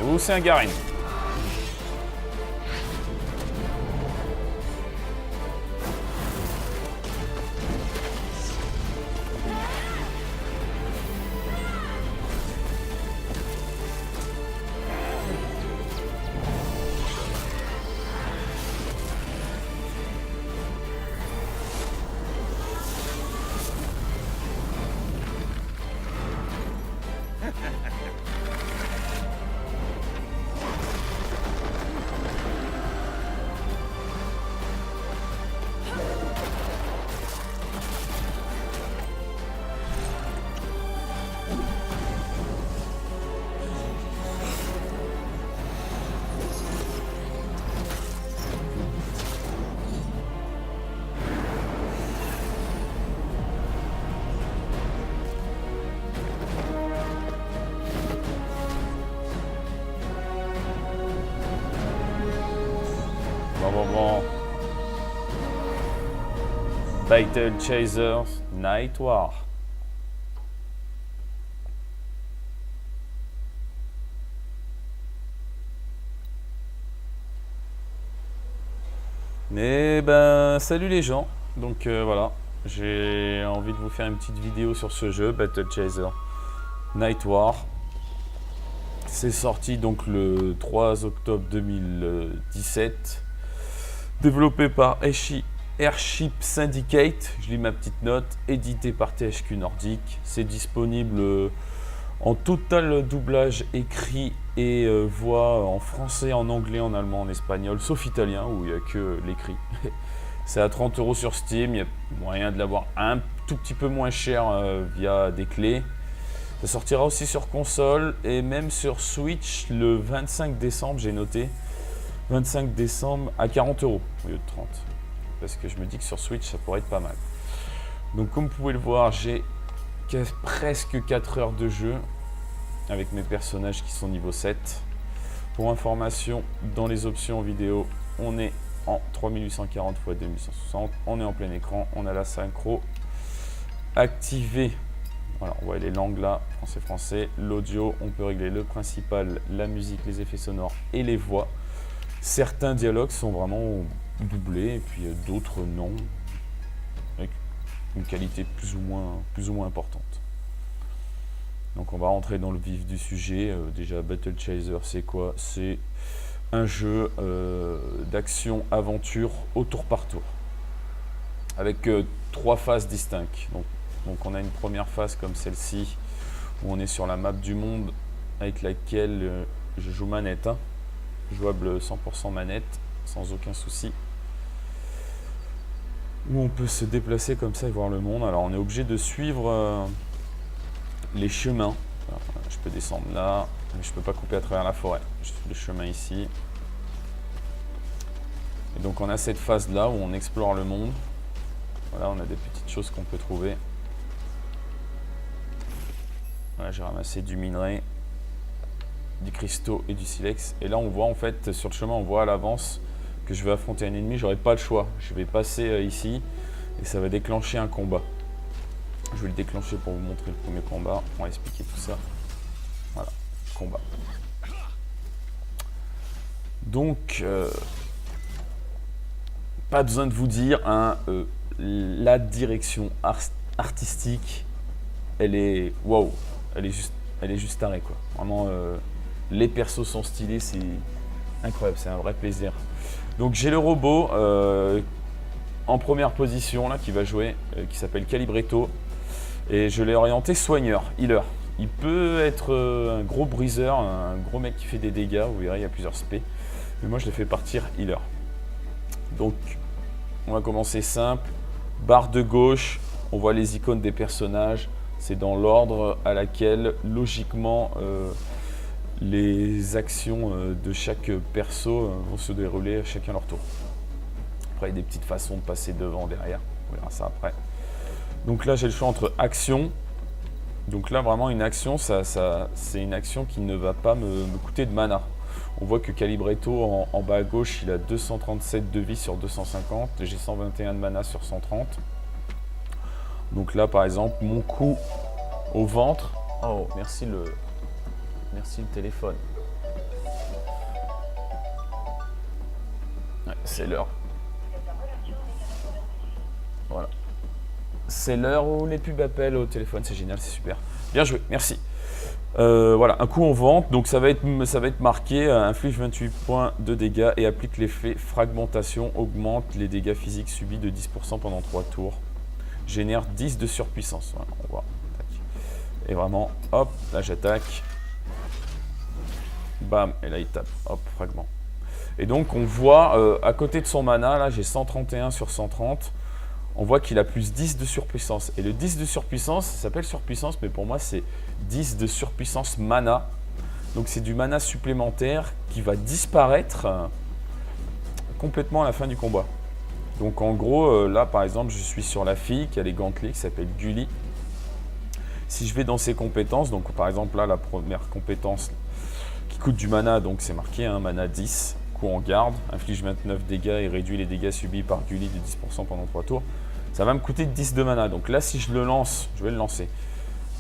Ou c'est un Garen. Bon. Battle Chasers Night War. Mais ben, salut les gens. Donc voilà, j'ai envie de vous faire une petite vidéo sur ce jeu, Battle Chaser Night War. C'est sorti donc le 3 octobre 2017. Développé par Airship Syndicate, je lis ma petite note, édité par THQ Nordic. C'est disponible en total doublage écrit et voix en français, en anglais, en allemand, en espagnol, sauf italien où il n'y a que l'écrit. C'est à 30 € sur Steam, il y a moyen de l'avoir un tout petit peu moins cher via des clés. Ça sortira aussi sur console et même sur Switch le 25 décembre, j'ai noté. 25 décembre à 40 € au lieu de 30. Parce que je me dis que sur Switch, ça pourrait être pas mal. Donc comme vous pouvez le voir, j'ai presque 4 heures de jeu avec mes personnages qui sont niveau 7. Pour information, dans les options vidéo, on est en 3840 x 2160. On est en plein écran, on a la synchro activée. Voilà, on voit les langues là, français. L'audio, on peut régler le principal, la musique, les effets sonores et les voix. Certains dialogues sont vraiment doublés et puis d'autres non, avec une qualité plus ou moins importante. Donc on va rentrer dans le vif du sujet. Déjà, Battle Chaser, c'est quoi? C'est un jeu d'action-aventure au tour par tour, avec 3 phases distinctes. Donc on a une première phase comme celle-ci, où on est sur la map du monde, avec laquelle je joue manette. Jouable 100% manette, sans aucun souci. Où on peut se déplacer comme ça et voir le monde. Alors on est obligé de suivre les chemins. Alors, je peux descendre là, mais je peux pas couper à travers la forêt. Je suis le chemin ici. Et donc on a cette phase là où on explore le monde. Voilà, on a des petites choses qu'on peut trouver. Voilà, j'ai ramassé du minerai, du cristaux et du silex. Et là on voit en fait sur le chemin, on voit à l'avance que je vais affronter un ennemi. J'aurai pas le choix, je vais passer ici et ça va déclencher un combat. Je vais le déclencher pour vous montrer le premier combat. On va expliquer tout ça. Voilà, combat. Donc pas besoin de vous dire hein, la direction artistique, elle est waouh, elle est juste tarée quoi. Vraiment les persos sont stylés, c'est incroyable, c'est un vrai plaisir. Donc j'ai le robot en première position là qui va jouer, qui s'appelle Calibretto, et je l'ai orienté soigneur, healer. Il peut être un gros briseur, un gros mec qui fait des dégâts, vous verrez il y a plusieurs spé, mais moi je l'ai fait partir healer. Donc on va commencer simple, barre de gauche, on voit les icônes des personnages, c'est dans l'ordre à laquelle logiquement les actions de chaque perso vont se dérouler chacun leur tour. Après, il y a des petites façons de passer devant, derrière. On verra ça après. Donc là, j'ai le choix entre action. Donc là, vraiment, une action, c'est une action qui ne va pas me coûter de mana. On voit que Calibretto, en bas à gauche, il a 237 de vie sur 250. J'ai 121 de mana sur 130. Donc là, par exemple, mon coup au ventre. Oh, merci le téléphone. C'est l'heure. Voilà. C'est l'heure où les pubs appellent au téléphone, c'est génial, c'est super. Bien joué, merci. Voilà, un coup en vente, donc ça va être marqué, inflige 28 points de dégâts et applique l'effet fragmentation, augmente les dégâts physiques subis de 10% pendant 3 tours. Génère 10 de surpuissance, voilà, on voit. Et vraiment, hop, là j'attaque. Bam, et là il tape, hop, fragment. Et donc on voit, à côté de son mana, là j'ai 131 sur 130, on voit qu'il a plus 10 de surpuissance. Et le 10 de surpuissance, ça s'appelle surpuissance, mais pour moi c'est 10 de surpuissance mana. Donc c'est du mana supplémentaire qui va disparaître complètement à la fin du combat. Donc en gros, là par exemple, je suis sur la fille qui a les gantelets, qui s'appelle Gully. Si je vais dans ses compétences, donc par exemple là, la première compétence qui coûte du mana, donc c'est marqué, hein, mana 10, coup en garde, inflige 29 dégâts et réduit les dégâts subis par Gully de 10% pendant 3 tours. Ça va me coûter 10 de mana. Donc là, si je le lance, je vais le lancer.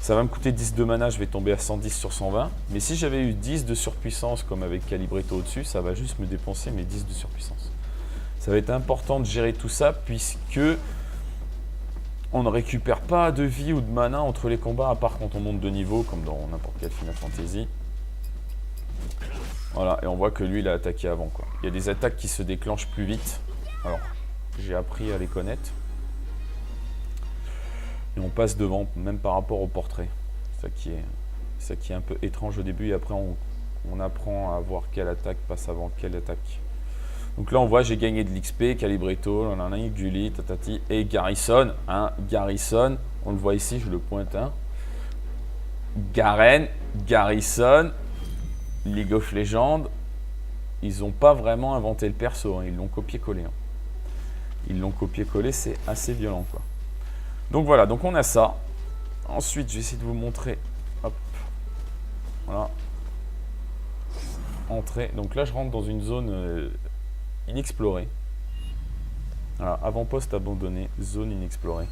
Ça va me coûter 10 de mana, je vais tomber à 110 sur 120. Mais si j'avais eu 10 de surpuissance, comme avec Calibretto au-dessus, ça va juste me dépenser mes 10 de surpuissance. Ça va être important de gérer tout ça, puisque on ne récupère pas de vie ou de mana entre les combats, à part quand on monte de niveau, comme dans n'importe quel Final Fantasy. Voilà, et on voit que lui, il a attaqué avant, quoi. Il y a des attaques qui se déclenchent plus vite. Alors, j'ai appris à les connaître. Et on passe devant, même par rapport au portrait. Ça qui est un peu étrange au début, et après on apprend à voir quelle attaque passe avant quelle attaque. Donc là on voit, j'ai gagné de l'XP, Calibretto, Gully, Tatati, et Garrison. Hein, Garrison, on le voit ici, je le pointe. Hein. Garen, Garrison, League of Legends, ils n'ont pas vraiment inventé le perso, hein, ils l'ont copié-collé. Hein. Ils l'ont copié-collé, c'est assez violent, quoi. Donc voilà, donc on a ça. Ensuite, je vais essayer de vous montrer. Hop. Voilà. Entrée. Donc là, je rentre dans une zone inexplorée. Voilà, avant-poste abandonné, zone inexplorée.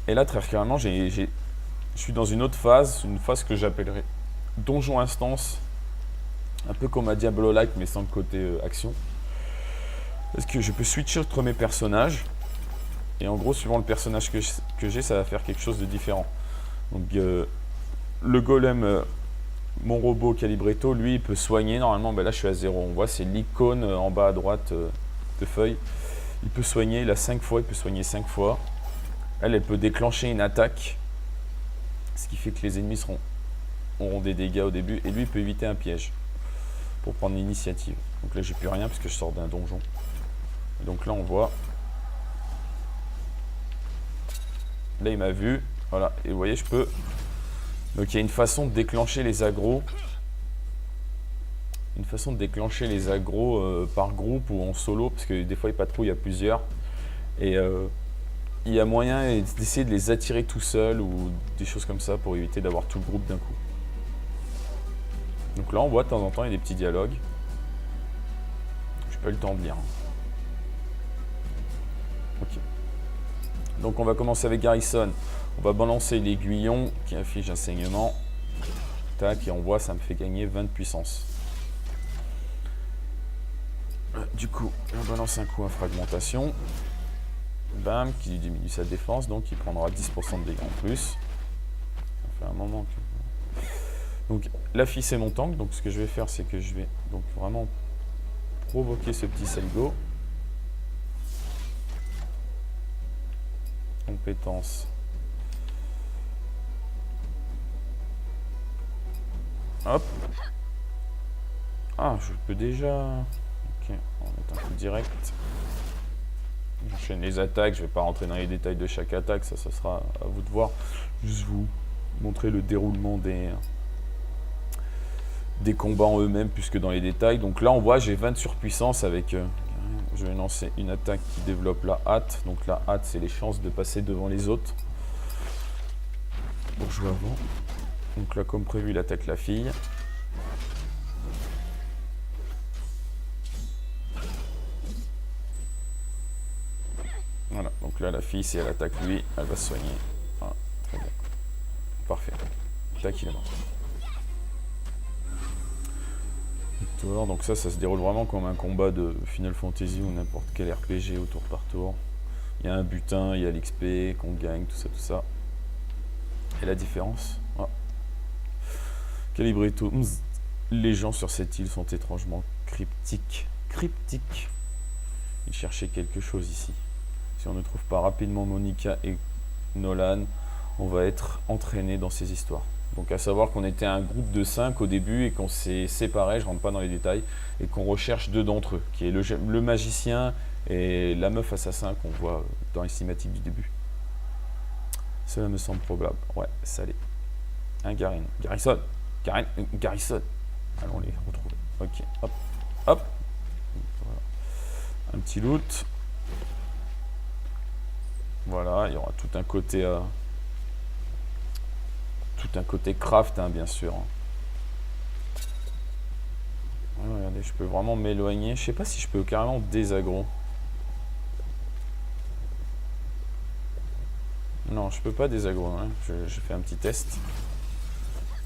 Et là, très clairement, je suis dans une autre phase, une phase que j'appellerais donjon instance. Un peu comme à Diablo-like, mais sans le côté action. Parce que je peux switcher entre mes personnages. Et en gros, suivant le personnage que j'ai, ça va faire quelque chose de différent. Donc, le golem, mon robot Calibretto, lui, il peut soigner. Normalement, ben là, je suis à 0. On voit, c'est l'icône en bas à droite de feuille. Il peut soigner, il a 5 fois, il peut soigner 5 fois. Elle peut déclencher une attaque. Ce qui fait que les ennemis auront des dégâts au début. Et lui, il peut éviter un piège pour prendre l'initiative. Donc là, j'ai plus rien puisque je sors d'un donjon. Et donc là, on voit... Là, il m'a vu. Voilà. Et vous voyez, je peux... Donc, il y a une façon de déclencher les agros. Une façon de déclencher les agros par groupe ou en solo. Parce que des fois, il patrouille à plusieurs. Et il y a moyen d'essayer de les attirer tout seul ou des choses comme ça pour éviter d'avoir tout le groupe d'un coup. Donc là, on voit de temps en temps, il y a des petits dialogues. Je n'ai pas eu le temps de lire. Ok. Donc on va commencer avec Garrison. On va balancer l'aiguillon qui affiche un saignement. Tac, et on voit, ça me fait gagner 20 de puissance. Du coup, on balance un coup à fragmentation. Bam, qui diminue sa défense, donc il prendra 10% de dégâts en plus. Ça fait un moment que... Donc la fille c'est mon tank, donc ce que je vais faire c'est que je vais donc vraiment provoquer ce petit Selgo. Compétence. Hop. Ah, je peux déjà... Ok, on va mettre un coup direct. J'enchaîne les attaques, je ne vais pas rentrer dans les détails de chaque attaque, ça sera à vous de voir. Juste vous montrer le déroulement des combats en eux-mêmes, plus que dans les détails. Donc là, on voit, j'ai 20 de surpuissance avec... je vais lancer une attaque qui développe la hâte. Donc la hâte, c'est les chances de passer devant les autres. Pour jouer avant. Donc là, comme prévu, il attaque la fille. Voilà, donc là, la fille, si elle attaque lui, elle va se soigner. Voilà, très bien. Parfait. Tac, il est mort. tour. Donc ça se déroule vraiment comme un combat de Final Fantasy ou n'importe quel RPG au tour par tour. Il y a un butin, il y a l'XP qu'on gagne, tout ça. Et la différence, Calibretto, les gens sur cette île sont étrangement cryptiques. Ils cherchaient quelque chose ici. Si on ne trouve pas rapidement Monica et Nolan, on va être entraîné dans ces histoires. Donc à savoir qu'on était un groupe de 5 au début et qu'on s'est séparés, je rentre pas dans les détails, et qu'on recherche 2 d'entre eux, qui est le magicien et la meuf assassin qu'on voit dans les cinématiques du début. Cela me semble probable. Ouais, ça l'est. Garrison. Allons les retrouver. Ok, hop. Voilà. Un petit loot. Voilà, il y aura tout un côté craft, hein, bien sûr. Ah, regardez, je peux vraiment m'éloigner. Je sais pas si je peux carrément désaggro. Non, je peux pas désaggro. Hein. Je fais un petit test.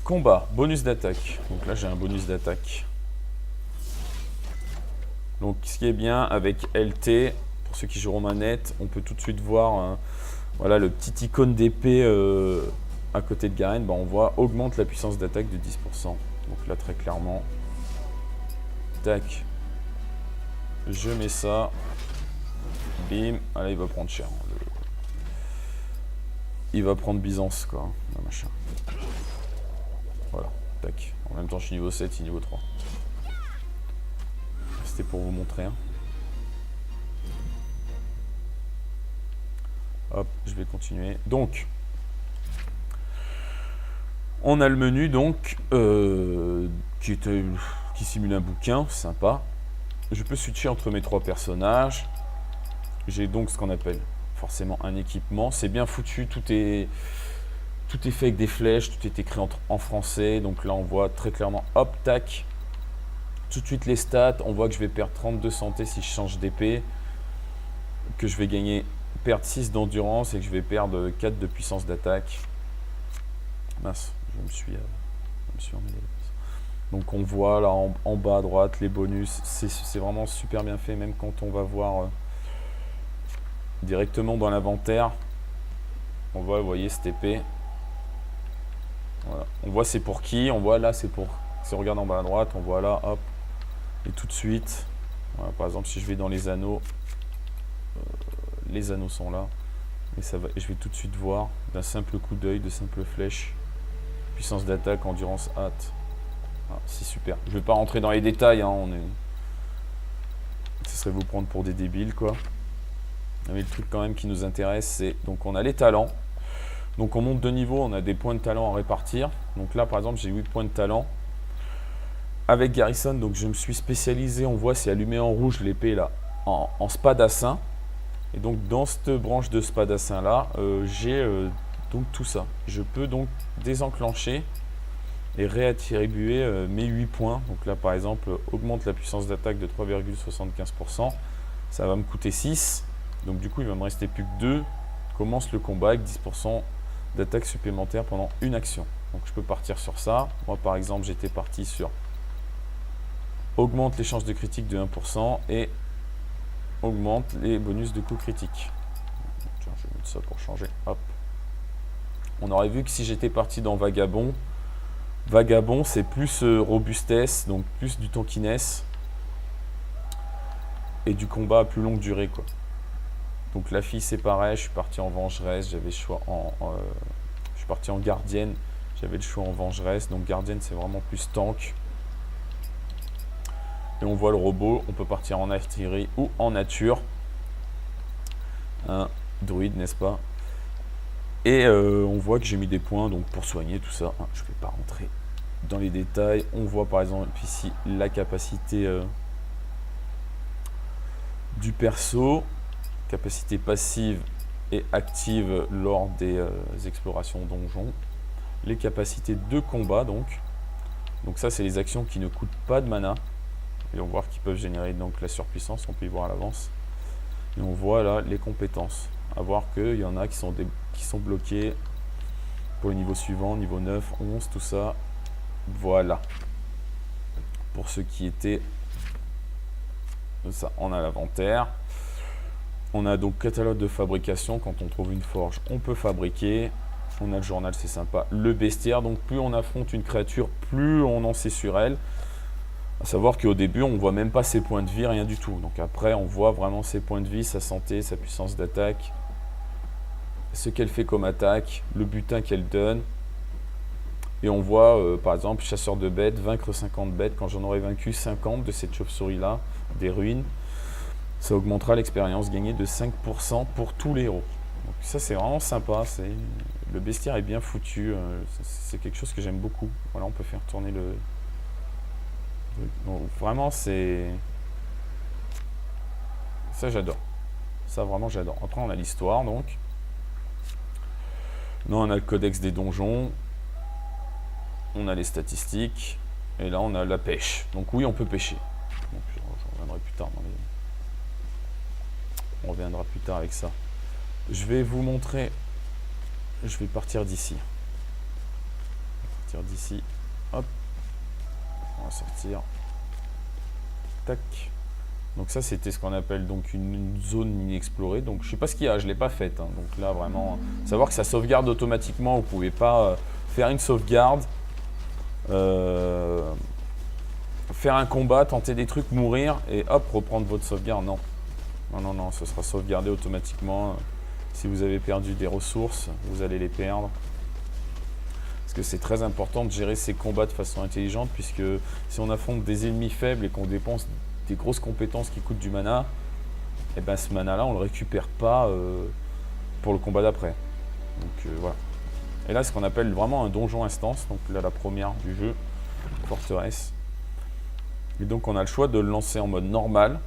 Combat, bonus d'attaque. Donc là, j'ai un bonus d'attaque. Donc, ce qui est bien avec LT, pour ceux qui joueront manette, on peut tout de suite voir voilà, le petit icône d'épée à côté de Garen. On voit augmente la puissance d'attaque de 10%. Donc là, très clairement, tac, je mets ça. Bim, allez, il va prendre cher. Il va prendre Byzance, quoi, le machin. Voilà, tac. En même temps, je suis niveau 7, il est niveau 3. C'était pour vous montrer. Hein. Hop, je vais continuer. Donc, on a le menu, donc, qui simule un bouquin, sympa. Je peux switcher entre mes 3 personnages. J'ai donc ce qu'on appelle forcément un équipement. C'est bien foutu, tout est fait avec des flèches, tout est écrit en français. Donc là, on voit très clairement, hop, tac. Tout de suite les stats, on voit que je vais perdre 32 santé si je change d'épée, que je vais perdre 6 d'endurance et que je vais perdre 4 de puissance d'attaque. Mince, je me suis emmêlé. Donc on voit là en bas à droite les bonus, c'est vraiment super bien fait, même quand on va voir directement dans l'inventaire, on voit, vous voyez cette épée. Voilà. On voit c'est pour qui, on voit là c'est pour, si on regarde en bas à droite, on voit là, hop, et tout de suite, voilà, par exemple si je vais dans les anneaux sont là, et je vais tout de suite voir d'un simple coup d'œil, de simple flèche, puissance d'attaque, endurance, hâte. Ah, c'est super. Je vais pas rentrer dans les détails, hein, ce serait vous prendre pour des débiles, quoi. Mais le truc quand même qui nous intéresse, c'est, donc on a les talents. Donc on monte de niveau, on a des points de talent à répartir. Donc là par exemple j'ai 8 points de talent. Avec Garrison, donc je me suis spécialisé, on voit c'est allumé en rouge l'épée là, en spadassin. Et donc dans cette branche de spadassin là, j'ai donc tout ça. Je peux donc désenclencher et réattribuer mes 8 points. Donc là par exemple, augmente la puissance d'attaque de 3,75%. Ça va me coûter 6. Donc du coup il va me rester plus que 2. Commence le combat avec 10% d'attaque supplémentaire pendant une action. Donc je peux partir sur ça. Moi par exemple j'étais parti sur augmente les chances de critique de 1% et augmente les bonus de coups critiques. Tiens, je vais mettre ça pour changer. Hop. On aurait vu que si j'étais parti dans Vagabond, c'est plus robustesse, donc plus du tankiness et du combat à plus longue durée, quoi. Donc la fille c'est pareil, je suis parti en vengeresse, j'avais le choix je suis parti en gardienne, j'avais le choix en vengeresse, donc gardienne c'est vraiment plus tank. Et on voit le robot, on peut partir en artillerie ou en nature. Un druide, n'est-ce pas? Et on voit que j'ai mis des points donc pour soigner tout ça. Je ne vais pas rentrer dans les détails. On voit par exemple ici la capacité du perso. Capacité passive et active lors des explorations donjons. Les capacités de combat donc. Donc ça c'est les actions qui ne coûtent pas de mana. Et on voit qu'ils peuvent générer donc la surpuissance, on peut y voir à l'avance. Et on voit là les compétences. À voir qu'il y en a qui sont bloqués pour le niveau suivant, niveau 9, 11, tout ça. Voilà. pour ceux qui étaient. Ça, on a l'inventaire. On a donc catalogue de fabrication. Quand on trouve une forge, on peut fabriquer. On a le journal, c'est sympa. Le bestiaire, donc plus on affronte une créature, plus on en sait sur elle. À savoir qu'au début, on ne voit même pas ses points de vie, rien du tout. Donc après, on voit vraiment ses points de vie, sa santé, sa puissance d'attaque, ce qu'elle fait comme attaque, le butin qu'elle donne. Et on voit, par exemple, chasseur de bêtes, vaincre 50 bêtes. Quand j'en aurai vaincu 50 de cette chauve-souris-là, des ruines, ça augmentera l'expérience gagnée de 5% pour tous les héros. Donc ça, c'est vraiment sympa. Le bestiaire est bien foutu. C'est quelque chose que j'aime beaucoup. Voilà, on peut faire tourner le... Donc, vraiment, c'est... Ça, j'adore. Ça, vraiment, j'adore. Après, on a l'histoire, donc. Là, on a le codex des donjons. On a les statistiques. Et là, on a la pêche. Donc oui, on peut pêcher. Donc, je reviendrai plus tard. On reviendra plus tard avec ça. Je vais vous montrer... Je vais partir d'ici. Hop. On va sortir. Tac. Donc ça, c'était ce qu'on appelle donc une zone inexplorée. Donc je sais pas ce qu'il y a, je l'ai pas faite. Hein. Donc là, vraiment, savoir que ça sauvegarde automatiquement. Vous pouvez pas faire une sauvegarde, faire un combat, tenter des trucs, mourir et hop, reprendre votre sauvegarde. Non. Non, ce sera sauvegardé automatiquement. Si vous avez perdu des ressources, vous allez les perdre. Parce que c'est très important de gérer ces combats de façon intelligente, puisque si on affronte des ennemis faibles et qu'on dépense des grosses compétences qui coûtent du mana, et ben ce mana là on le récupère pas pour le combat d'après. Donc voilà. Et là, ce qu'on appelle vraiment un donjon instance, donc là la première du jeu, forteresse. Et donc on a le choix de le lancer en mode normal,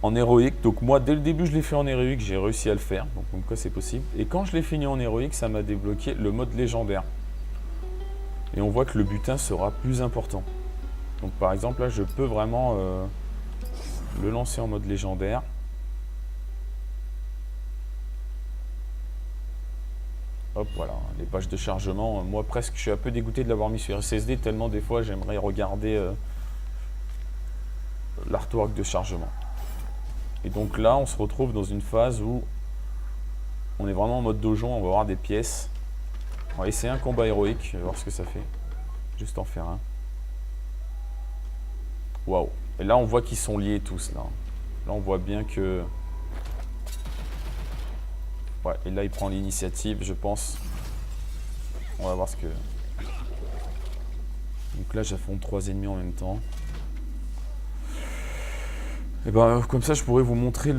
en héroïque. Donc moi dès le début je l'ai fait en héroïque, j'ai réussi à le faire, donc comme quoi c'est possible. Et quand je l'ai fini en héroïque, ça m'a débloqué le mode légendaire. Et on voit que le butin sera plus important. Donc par exemple là je peux vraiment le lancer en mode légendaire. Hop, voilà, les pages de chargement. Moi presque je suis un peu dégoûté de l'avoir mis sur SSD, tellement des fois j'aimerais regarder l'artwork de chargement. Et donc là, on se retrouve dans une phase où on est vraiment en mode donjon, on va avoir des pièces. On va essayer un combat héroïque, je vais voir ce que ça fait. Juste en faire un. Waouh. Et là, on voit qu'ils sont liés tous, là. Là, on voit bien que... Ouais, et là, il prend l'initiative, je pense. On va voir ce que... Donc là, j'affronte 3 ennemis en même temps. Et ben, comme ça, je pourrais vous montrer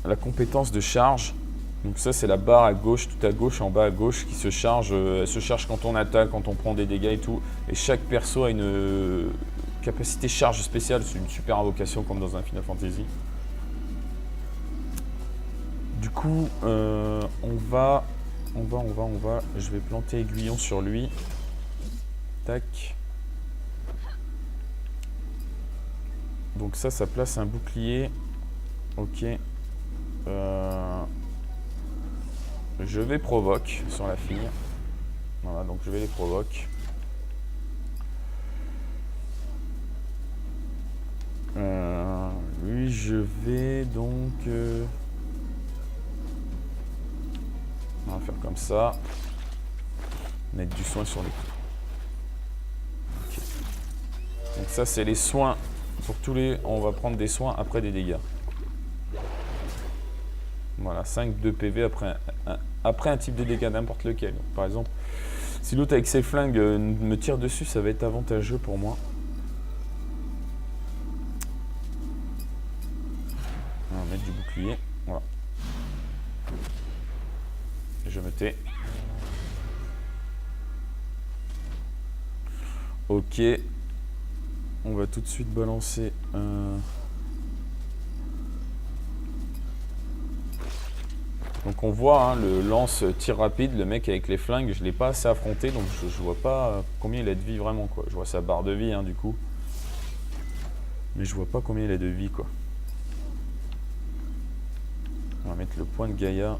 la compétence de charge. Donc ça, c'est la barre à gauche, tout à gauche, en bas à gauche, qui se charge. Elle se charge quand on attaque, quand on prend des dégâts et tout. Et chaque perso a une capacité charge spéciale. C'est une super invocation, comme dans un Final Fantasy. Du coup, on va. Je vais planter aiguillon sur lui. Tac. Donc ça place un bouclier. Ok. Je vais provoque sur la fille. Voilà, donc je vais les provoque. Lui, je vais donc... on va faire comme ça. Mettre du soin sur les coups. Okay. Donc ça, c'est les soins. Pour tous les... On va prendre des soins après des dégâts. Voilà, 5 de PV après un type de dégâts, n'importe lequel. Donc, par exemple, si l'autre avec ses flingues me tire dessus, ça va être avantageux pour moi. On va mettre du bouclier. Voilà. Et je me tais. Ok. On va tout de suite balancer un... Donc on voit hein, le lance tir rapide, le mec avec les flingues, je ne l'ai pas assez affronté, donc je vois pas combien il a de vie vraiment quoi. Je vois sa barre de vie hein, du coup. Mais je vois pas combien il a de vie quoi. On va mettre le point de Gaïa.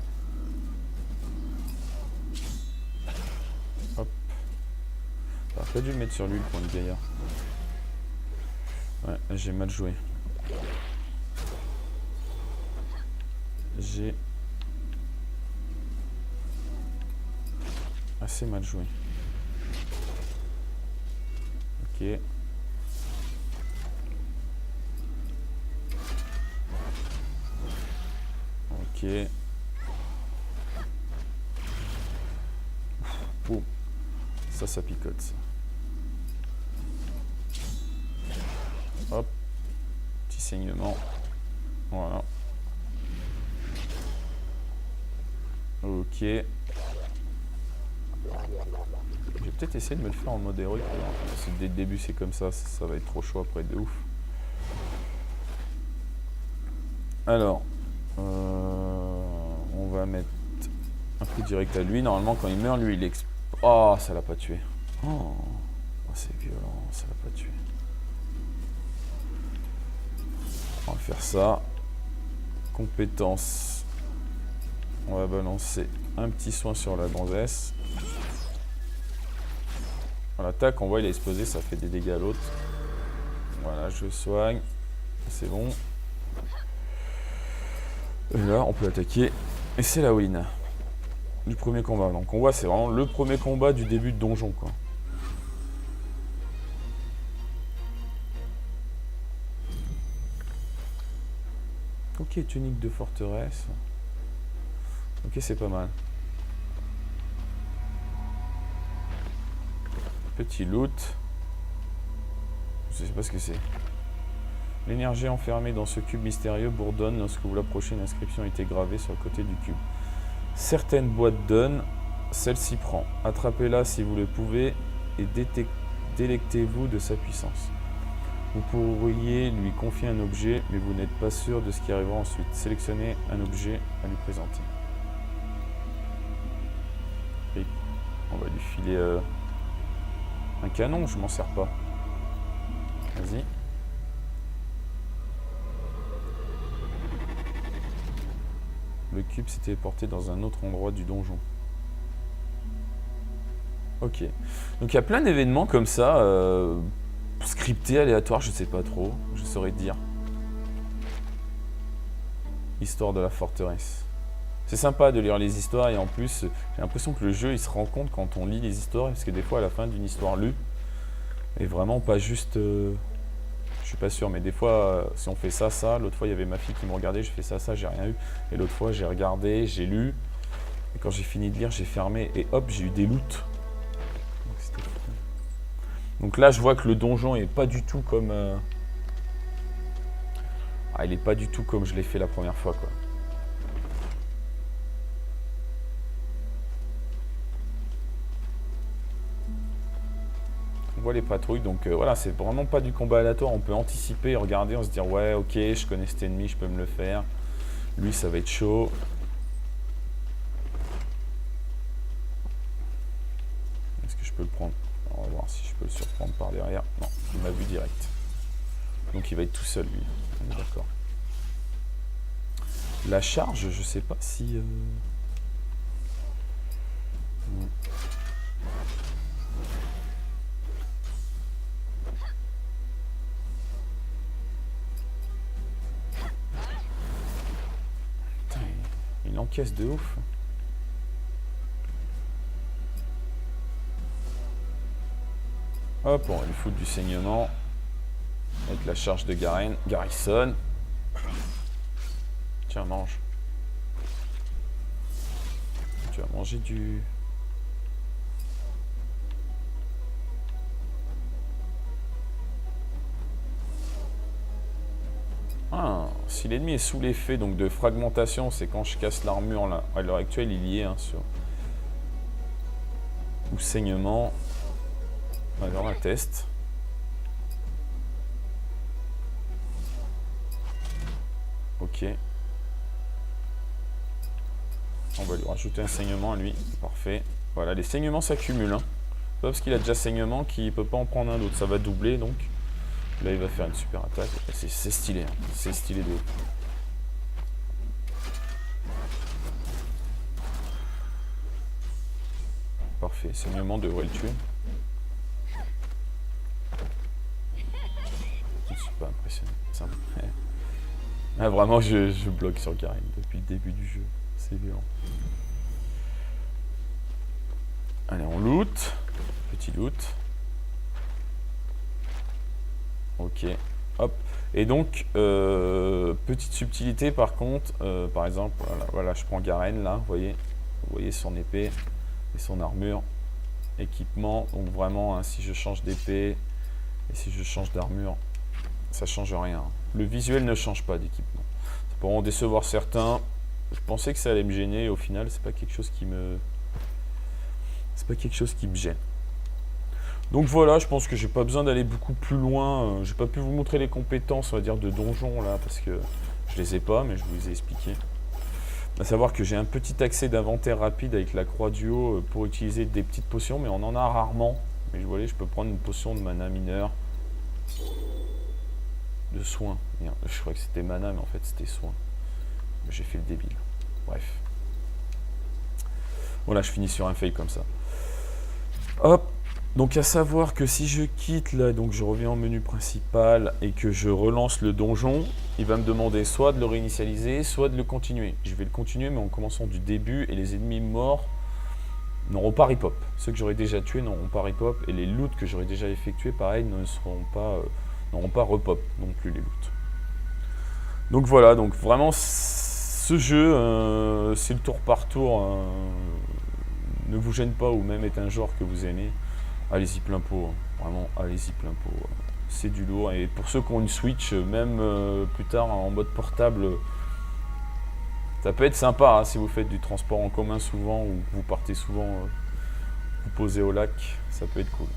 Hop. J'aurais pas dû le mettre sur lui, le point de gaillard. Ouais, j'ai mal joué. J'ai assez mal joué. Ok. Ok. Oh. Ça picote, ça. Hop. Petit saignement. Voilà. Ok. Je vais peut-être essayer de me le faire en mode héroïque. Si dès le début c'est comme ça, ça va être trop chaud après de ouf. Alors, on va mettre un coup direct à lui. Normalement, quand il meurt, lui, il explose. Oh, ça l'a pas tué. Oh, c'est violent, ça l'a pas tué. On va faire ça. Compétence. On va balancer un petit soin sur la gonzesse. Voilà, tac, on voit, il a explosé, ça fait des dégâts à l'autre. Voilà, je soigne. C'est bon. Et là, on peut attaquer. Et c'est la win du premier combat. Donc on voit, c'est vraiment le premier combat du début de donjon, quoi. Ok, tunique de forteresse. Ok, c'est pas mal. Petit loot. Je sais pas ce que c'est. L'énergie enfermée dans ce cube mystérieux bourdonne lorsque vous l'approchez. Une inscription a été gravée sur le côté du cube. Certaines boîtes donnent, celle-ci prend. Attrapez-la si vous le pouvez et délectez-vous de sa puissance. Vous pourriez lui confier un objet, mais vous n'êtes pas sûr de ce qui arrivera ensuite. Sélectionnez un objet à lui présenter. Et on va lui filer un canon, je m'en sers pas. Vas-y. Le cube s'était porté dans un autre endroit du donjon. Ok. Donc il y a plein d'événements comme ça, scriptés, aléatoires, je sais pas trop, je saurais te dire. Histoire de la forteresse. C'est sympa de lire les histoires et en plus, j'ai l'impression que le jeu il se rend compte quand on lit les histoires, parce que des fois à la fin d'une histoire lue, et vraiment pas juste... je suis pas sûr, mais des fois, si on fait ça, l'autre fois il y avait ma fille qui me regardait, je fais ça, j'ai rien eu. Et l'autre fois j'ai regardé, j'ai lu, et quand j'ai fini de lire, j'ai fermé, et hop, j'ai eu des loots. Donc là, je vois que le donjon est pas du tout comme... Ah, il est pas du tout comme je l'ai fait la première fois, quoi. On voit les patrouilles, donc voilà, c'est vraiment pas du combat aléatoire. On peut anticiper, regarder, on se dire ouais, ok, je connais cet ennemi, je peux me le faire. Lui, ça va être chaud. Est-ce que je peux le prendre? On va voir si je peux le surprendre par derrière. Non, il m'a vu direct. Donc il va être tout seul, lui. On est d'accord. La charge, je sais pas si... Putain, il encaisse de ouf. Hop, on va lui foutre du saignement. Avec la charge de Garrison. Tiens, mange. Tu vas manger du... Ah, si l'ennemi est sous l'effet donc de fragmentation, c'est quand je casse l'armure là. À l'heure actuelle, il y est, hein, sur... Ou saignement. Alors, on teste. Ok. On va lui rajouter un saignement à lui. Parfait. Voilà, les saignements s'accumulent. Hein. Pas parce qu'il a déjà saignement qu'il ne peut pas en prendre un autre. Ça va doubler donc. Là, il va faire une super attaque. C'est stylé. Hein. C'est stylé de ouf. Parfait. Saignement devrait le tuer. Ah, vraiment, je bloque sur Garen depuis le début du jeu. C'est violent. Allez, on loot. Petit loot. Ok. Hop. Et donc, petite subtilité par contre, par exemple, voilà, je prends Garen là, vous voyez son épée et son armure, équipement. Donc vraiment, hein, si je change d'épée et si je change d'armure, ça change rien. Le visuel ne change pas d'équipement. Ça peut en décevoir certains. Je pensais que ça allait me gêner et au final, c'est pas quelque chose qui me gêne. Donc voilà, je pense que j'ai pas besoin d'aller beaucoup plus loin. J'ai pas pu vous montrer les compétences, on va dire, de donjon là, parce que je les ai pas, mais je vous les ai expliquées. À savoir que j'ai un petit accès d'inventaire rapide avec la croix du haut pour utiliser des petites potions, mais on en a rarement. Mais vous voyez, je peux prendre une potion de mana mineur. De soin. Merde, je crois que c'était mana, mais en fait c'était soin. J'ai fait le débile. Bref. Voilà, je finis sur un fail comme ça. Hop. Donc à savoir que si je quitte là, donc je reviens au menu principal et que je relance le donjon, il va me demander soit de le réinitialiser, soit de le continuer. Je vais le continuer mais en commençant du début et les ennemis morts n'auront pas ripop. Ceux que j'aurais déjà tués n'auront pas ripop et les loots que j'aurais déjà effectués, pareil, n'auront pas repop non plus les loots. Donc voilà, donc vraiment ce jeu, c'est le tour par tour, ne vous gêne pas ou même est un genre que vous aimez. Allez-y plein pot, hein. Vraiment allez-y plein pot, c'est du lourd. Et pour ceux qui ont une Switch, même plus tard en mode portable, ça peut être sympa hein, si vous faites du transport en commun souvent ou vous partez souvent vous poser au lac, ça peut être cool.